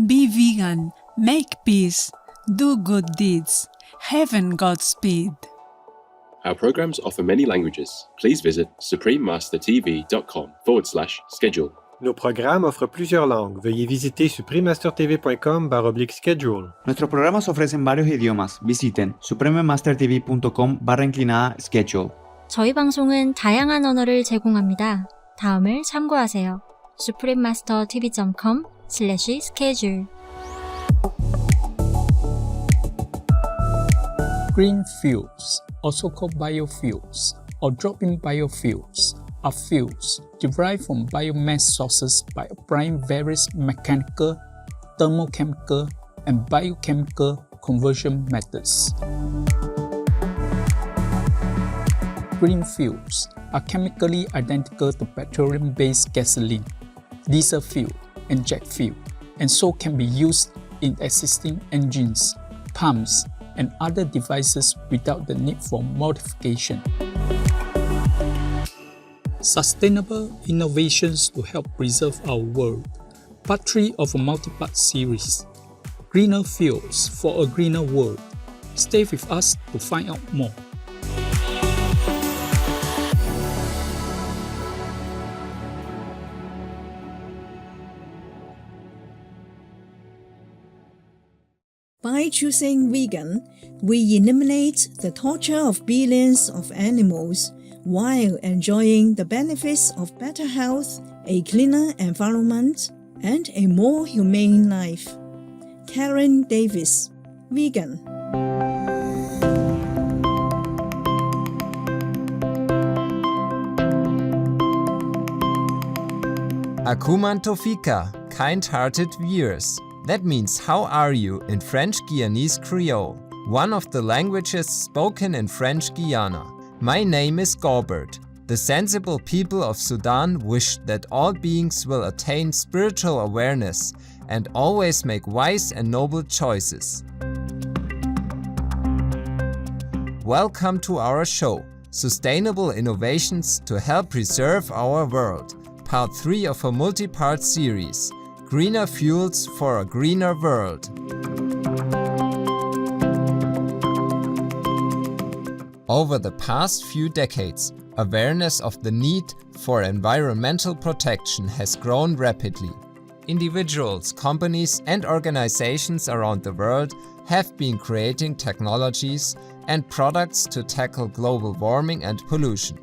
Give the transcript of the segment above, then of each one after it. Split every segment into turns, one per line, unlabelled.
Be vegan, make peace, do good deeds. Heaven Godspeed.
Our programs offer many languages. Please visit suprememastertv.com/schedule.
Nos programmes offrent plusieurs langues. Veuillez visiter suprememastertv.com/schedule.
Nuestros programas ofrecen varios idiomas. Visiten suprememastertv.com/schedule.
저희 방송은 다양한 언어를 제공합니다. 다음을 참고하세요. suprememastertv.com/schedule.
Green fuels, also called biofuels or drop-in biofuels, are fuels derived from biomass sources by applying various mechanical, thermochemical, and biochemical conversion methods. Green fuels are chemically identical to petroleum-based gasoline, diesel fuel, and jet fuel, and so can be used in existing engines, pumps, and other devices without the need for modification. Sustainable innovations to help preserve our world. Part 3 of a multi-part series. Greener Fuels for a Greener World. Stay with us to find out more.
By choosing vegan, we eliminate the torture of billions of animals while enjoying the benefits of better health, a cleaner environment, and a more humane life. Karen Davis, vegan.
Akuman Tofika, kind-hearted viewers. That means how are you in French Guyanese Creole, one of the languages spoken in French Guiana. My name is Gorbert. The sensible people of Sudan wish that all beings will attain spiritual awareness and always make wise and noble choices. Welcome to our show, Sustainable Innovations to Help Preserve Our World, Part 3 of a multi-part series. Greener Fuels for a Greener World. Over the past few decades, awareness of the need for environmental protection has grown rapidly. Individuals, companies, and organizations around the world have been creating technologies and products to tackle global warming and pollution.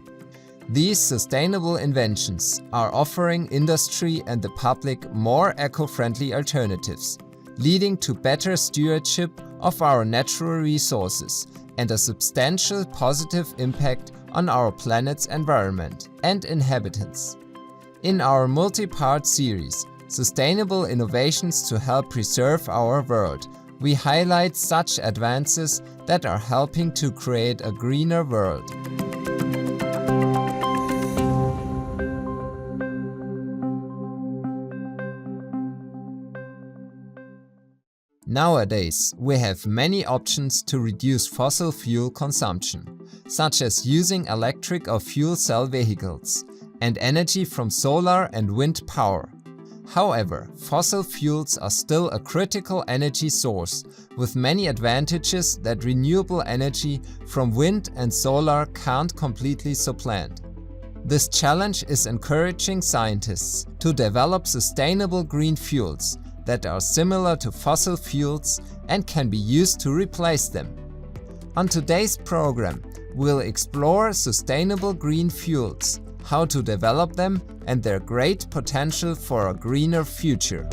These sustainable inventions are offering industry and the public more eco-friendly alternatives, leading to better stewardship of our natural resources and a substantial positive impact on our planet's environment and inhabitants. In our multi-part series, Sustainable Innovations to Help Preserve Our World, we highlight such advances that are helping to create a greener world. Nowadays, we have many options to reduce fossil fuel consumption, such as using electric or fuel cell vehicles and energy from solar and wind power. However, fossil fuels are still a critical energy source with many advantages that renewable energy from wind and solar can't completely supplant. This challenge is encouraging scientists to develop sustainable green fuels that are similar to fossil fuels and can be used to replace them. On today's program, we'll explore sustainable green fuels, how to develop them, and their great potential for a greener future.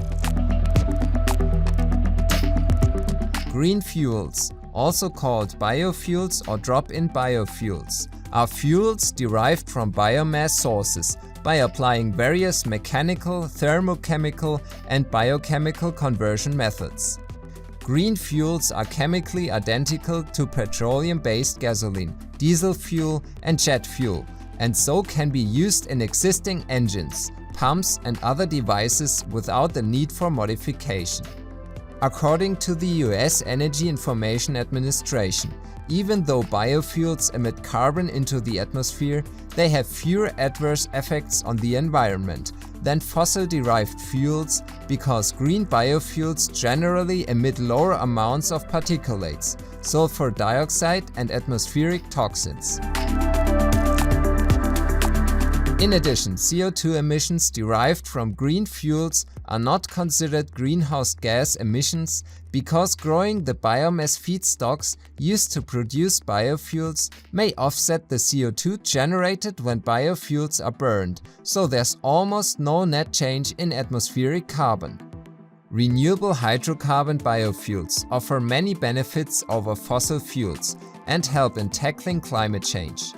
Green fuels, also called biofuels or drop-in biofuels, are fuels derived from biomass sources by applying various mechanical, thermochemical, and biochemical conversion methods. Green fuels are chemically identical to petroleum-based gasoline, diesel fuel, and jet fuel, and so can be used in existing engines, pumps, and other devices without the need for modification. According to the US Energy Information Administration, even though biofuels emit carbon into the atmosphere, they have fewer adverse effects on the environment than fossil-derived fuels because green biofuels generally emit lower amounts of particulates, sulfur dioxide and atmospheric toxins. In addition, CO2 emissions derived from green fuels are not considered greenhouse gas emissions because growing the biomass feedstocks used to produce biofuels may offset the CO2 generated when biofuels are burned, so there's almost no net change in atmospheric carbon. Renewable hydrocarbon biofuels offer many benefits over fossil fuels and help in tackling climate change.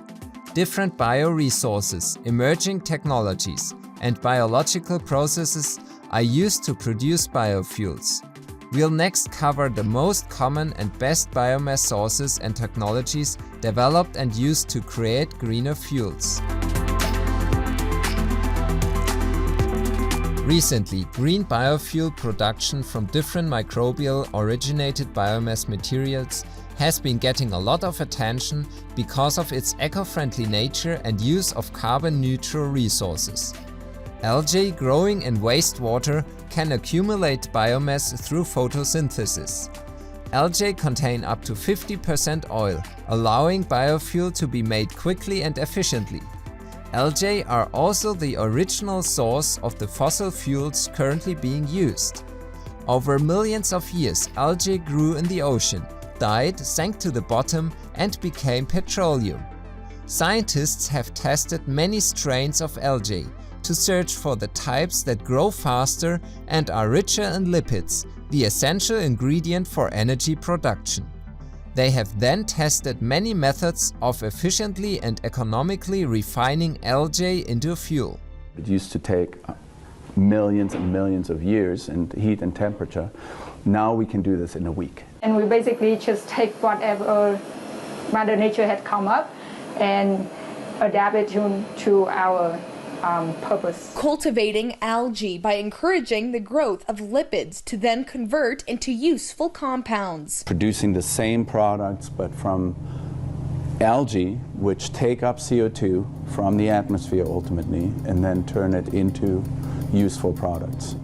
Different bioresources, emerging technologies, and biological processes are used to produce biofuels. We'll next cover the most common and best biomass sources and technologies developed and used to create greener fuels. Recently, green biofuel production from different microbial-originated biomass materials has been getting a lot of attention because of its eco-friendly nature and use of carbon-neutral resources. Algae growing in wastewater can accumulate biomass through photosynthesis. Algae contain up to 50% oil, allowing biofuel to be made quickly and efficiently. Algae are also the original source of the fossil fuels currently being used. Over millions of years, algae grew in the ocean, died, sank to the bottom, and became petroleum. Scientists have tested many strains of algae to search for the types that grow faster and are richer in lipids, the essential ingredient for energy production. They have then tested many methods of efficiently and economically refining algae into fuel.
It used to take millions and millions of years in heat and temperature. Now we can do this in a week.
And we basically just take whatever Mother Nature had come up and adapt it to our purpose.
Cultivating algae by encouraging the growth of lipids to then convert into useful compounds.
Producing the same products but from algae, which take up CO2 from the atmosphere ultimately and then turn it into useful products.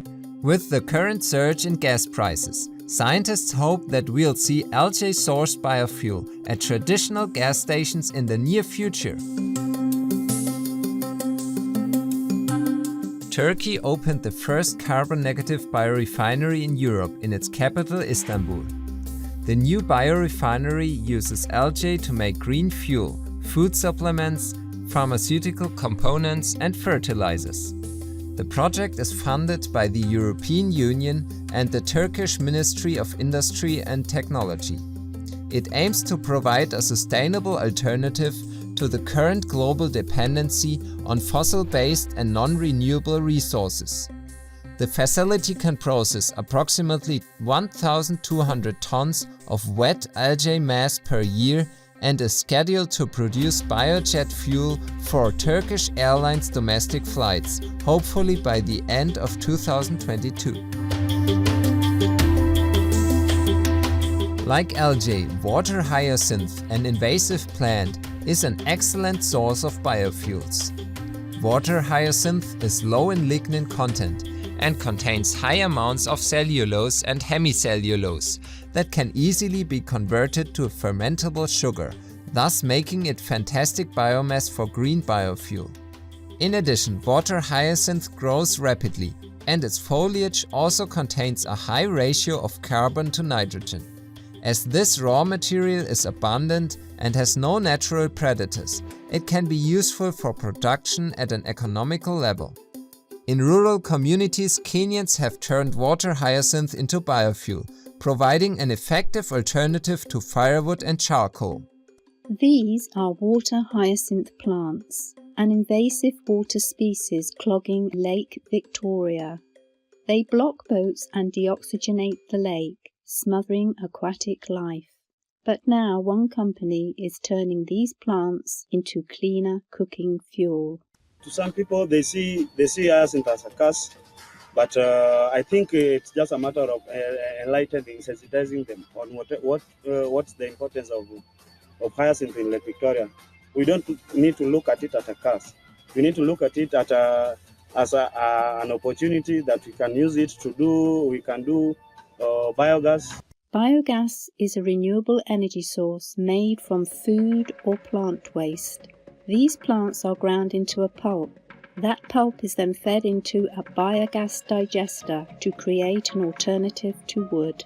With the current surge in gas prices, scientists hope that we'll see algae-sourced biofuel at traditional gas stations in the near future. Turkey opened the first carbon-negative biorefinery in Europe in its capital, Istanbul. The new biorefinery uses algae to make green fuel, food supplements, pharmaceutical components, and fertilizers. The project is funded by the European Union and the Turkish Ministry of Industry and Technology. It aims to provide a sustainable alternative to the current global dependency on fossil-based and non-renewable resources. The facility can process approximately 1,200 tons of wet algae mass per year and is scheduled to produce biojet fuel for Turkish Airlines domestic flights, hopefully by the end of 2022. Like algae, water hyacinth, an invasive plant, is an excellent source of biofuels. Water hyacinth is low in lignin content and contains high amounts of cellulose and hemicellulose that can easily be converted to fermentable sugar, thus making it fantastic biomass for green biofuel. In addition, water hyacinth grows rapidly, and its foliage also contains a high ratio of carbon to nitrogen. As this raw material is abundant and has no natural predators, it can be useful for production at an economical level. In rural communities, Kenyans have turned water hyacinth into biofuel, providing an effective alternative to firewood and charcoal.
These are water hyacinth plants, an invasive water species clogging Lake Victoria. They block boats and deoxygenate the lake, smothering aquatic life. But now one company is turning these plants into cleaner cooking fuel.
To some people, they see hyacinth as a curse, but I think it's just a matter of enlightening, sensitizing them on what's the importance of hyacinth in Lake Victoria. We don't need to look at it as a curse. We need to look at it as as an opportunity that we can use it to do biogas.
Biogas is a renewable energy source made from food or plant waste. These plants are ground into a pulp. That pulp is then fed into a biogas digester to create an alternative to wood.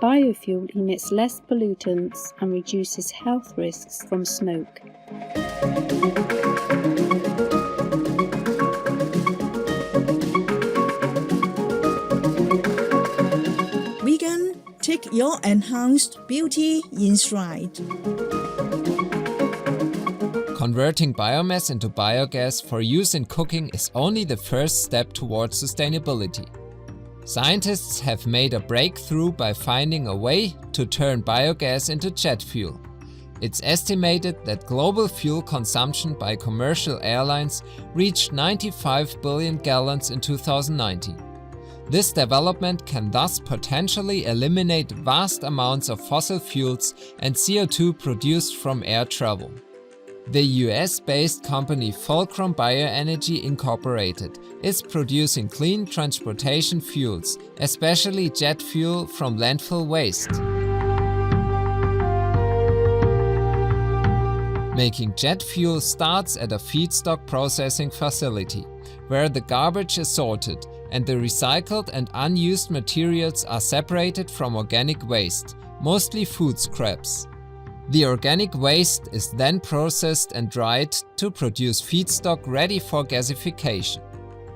Biofuel emits less pollutants and reduces health risks from smoke.
Vegan, take your enhanced beauty in stride.
Converting biomass into biogas for use in cooking is only the first step towards sustainability. Scientists have made a breakthrough by finding a way to turn biogas into jet fuel. It's estimated that global fuel consumption by commercial airlines reached 95 billion gallons in 2019. This development can thus potentially eliminate vast amounts of fossil fuels and CO2 produced from air travel. The US-based company Fulcrum Bioenergy Incorporated is producing clean transportation fuels, especially jet fuel from landfill waste. Making jet fuel starts at a feedstock processing facility, where the garbage is sorted and the recycled and unused materials are separated from organic waste, mostly food scraps. The organic waste is then processed and dried to produce feedstock ready for gasification.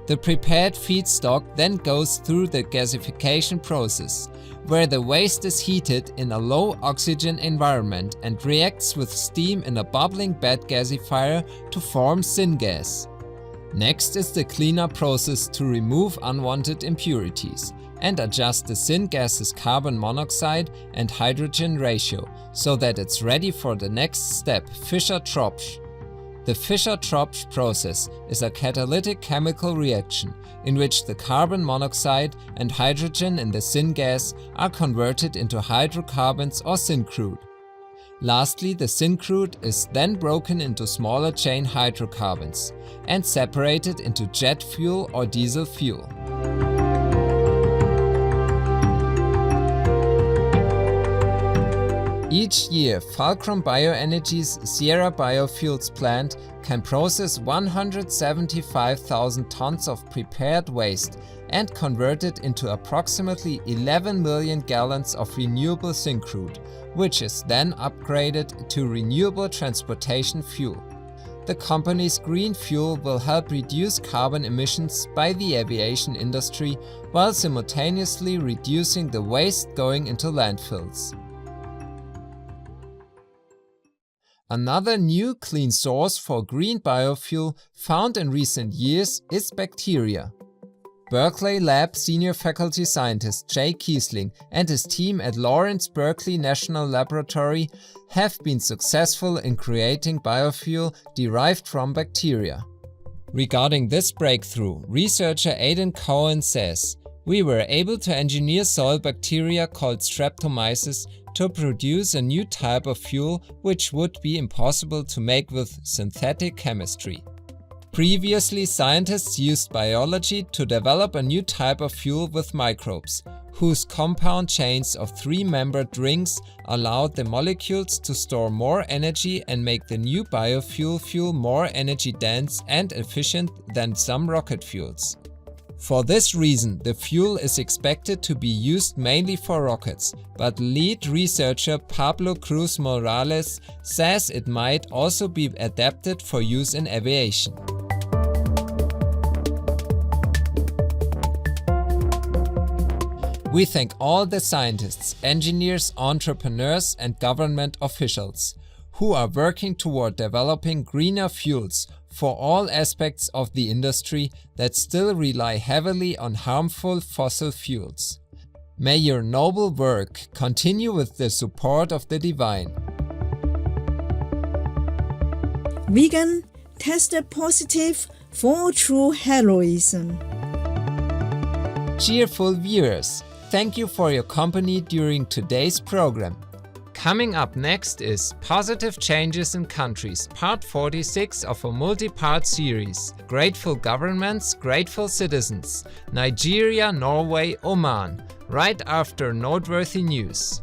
The prepared feedstock then goes through the gasification process, where the waste is heated in a low oxygen environment and reacts with steam in a bubbling bed gasifier to form syngas. Next is the cleanup process to remove unwanted impurities and adjust the syngas's carbon monoxide and hydrogen ratio so that it's ready for the next step, Fischer-Tropsch. The Fischer-Tropsch process is a catalytic chemical reaction in which the carbon monoxide and hydrogen in the syngas are converted into hydrocarbons or syncrude. Lastly, the syncrude is then broken into smaller chain hydrocarbons and separated into jet fuel or diesel fuel. Each year, Fulcrum Bioenergy's Sierra Biofuels plant can process 175,000 tons of prepared waste and convert it into approximately 11 million gallons of renewable syncrude, which is then upgraded to renewable transportation fuel. The company's green fuel will help reduce carbon emissions by the aviation industry while simultaneously reducing the waste going into landfills. Another new clean source for green biofuel found in recent years is bacteria. Berkeley Lab senior faculty scientist Jay Kiesling and his team at Lawrence Berkeley National Laboratory have been successful in creating biofuel derived from bacteria. Regarding this breakthrough, researcher Aidan Cohen says, "We were able to engineer soil bacteria called Streptomyces to produce a new type of fuel which would be impossible to make with synthetic chemistry. Previously, scientists used biology to develop a new type of fuel with microbes, whose compound chains of 3-membered rings allowed the molecules to store more energy and make the new biofuel fuel more energy dense and efficient than some rocket fuels. For this reason, the fuel is expected to be used mainly for rockets, but lead researcher Pablo Cruz Morales says it might also be adapted for use in aviation. We thank all the scientists, engineers, entrepreneurs and government officials who are working toward developing greener fuels for all aspects of the industry that still rely heavily on harmful fossil fuels. May your noble work continue with the support of the divine.
Vegan tested positive for true heroism.
Cheerful viewers, thank you for your company during today's program. Coming up next is Positive Changes in Countries, part 46 of a multi-part series. Grateful governments, grateful citizens. Nigeria, Norway, Oman. Right after noteworthy news.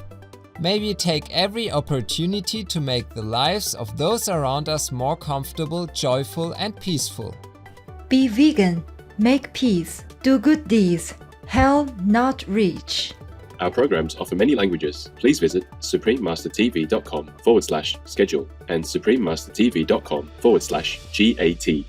May we take every opportunity to make the lives of those around us more comfortable, joyful, and peaceful.
Be vegan, make peace, do good deeds, hell not reach.
Our programs offer many languages. Please visit suprememastertv.com/schedule and suprememastertv.com/GAT.